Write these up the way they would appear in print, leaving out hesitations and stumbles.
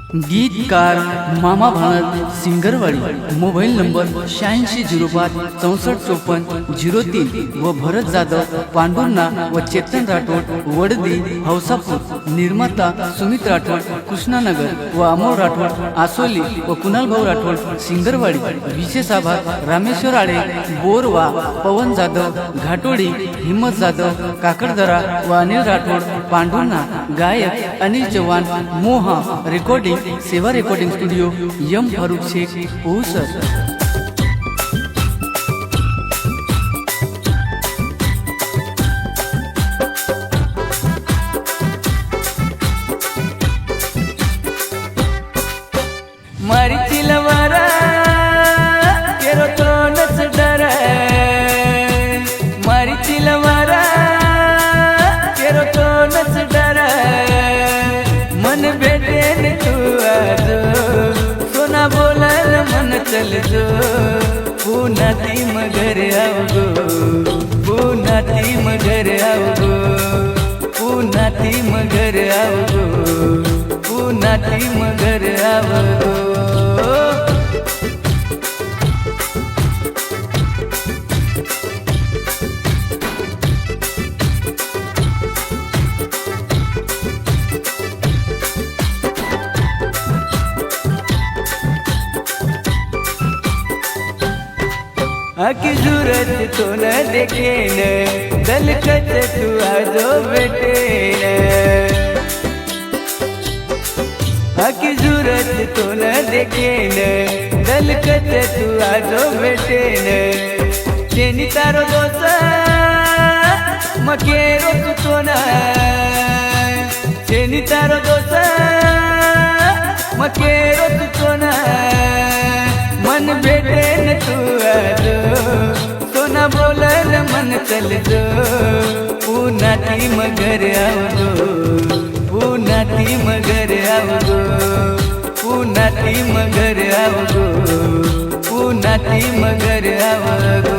गीतकार मामा भानत Singarwadi, mobile number 8605645403 व भरत जाधव पांडुर्णा व चेतन राठोड वडदी हौसापूर, निर्माता सुमित राठोड कृष्णानगर व अमोल राठोड आसोली व कुणाल भाऊ राठोड सिंगरवाडी। विशेष आभार रामेश्वर आळे बोरवा, पवन जाधव घाटोडी, हिम्मत जाधव काकडदरा व अनिल राठोड पांडुर्णा। गायक अनिल चव्हाण मोहा, रेकॉर्डिंग सेवा recording studio M Farukh Shaikh पोहसर। मारी चिलवारा केरो तो नच डरा, मारी चिलवारा केरो तो नच डरा। मन बेटे ने तू आज सोना बोलल मन चल जो, पुन्हा ती मगर आवगो, पुन्हा ती मगर आवगो, पुन्हा ती मगर आवगो, पुन्हा ती मगर आवगो। आकी जरूरत तो न देखे न, दलकत तू आजो बेटे न। आकी जरूरत तो न देखे न, दलकत तू आजो बेटे न। तेनी तारो दोस्त मकेरो तू तो न, तेनी तारो दोस्त मकेरो तू तो न। मन बेटे न तू आजो, सोना बोलल मन चल जो, पुन्हा ती मगर आवगो, पुन्हा ती मगर आवगो, पुन्हा ती मगर आवगो, पुन्हा ती मगर आवगो।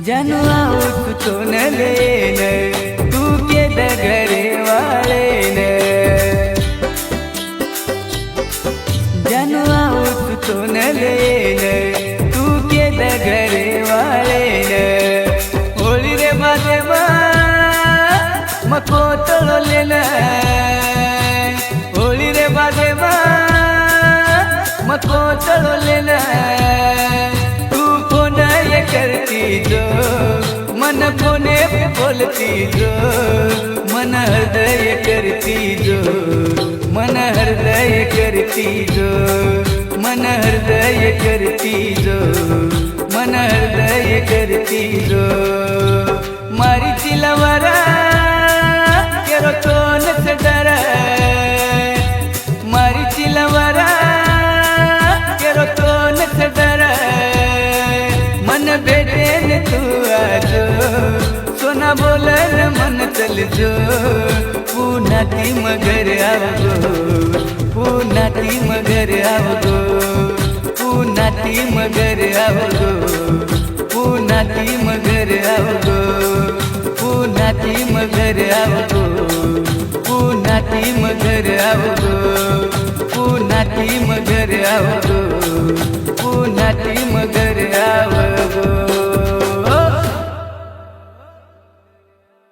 जानू आओ तू तो न लेने, तू के डगरे वाले ने। जानू आओ तू तो न लेने, तू के डगरे वाले ने। होली रे बाजे मको तलो लेना, होली रे बाजे मको तलो लेना। करती जो मन कोने पे बोलती जो, मन हृदय करती जो, मन हृदय करती जो, मन हृदय करती जो, मन हृदय करती जो। मारी चिलवारा केरो तो नच डरा, मारी चिलवारा केरो तो नच डरा। मन बेटे ने तू आजो, सोना बोलल मन चल जो, पुन्हा ती मगर आवगो, पुन्हा ती मगर आवगो, पुन्हा ती मगर आवगो, पुन्हा ती मगर आवगो, पुन्हा ती मगर आवगो, पुन्हा ती मगर आवगो, पुन्हा ती मगर आवगो।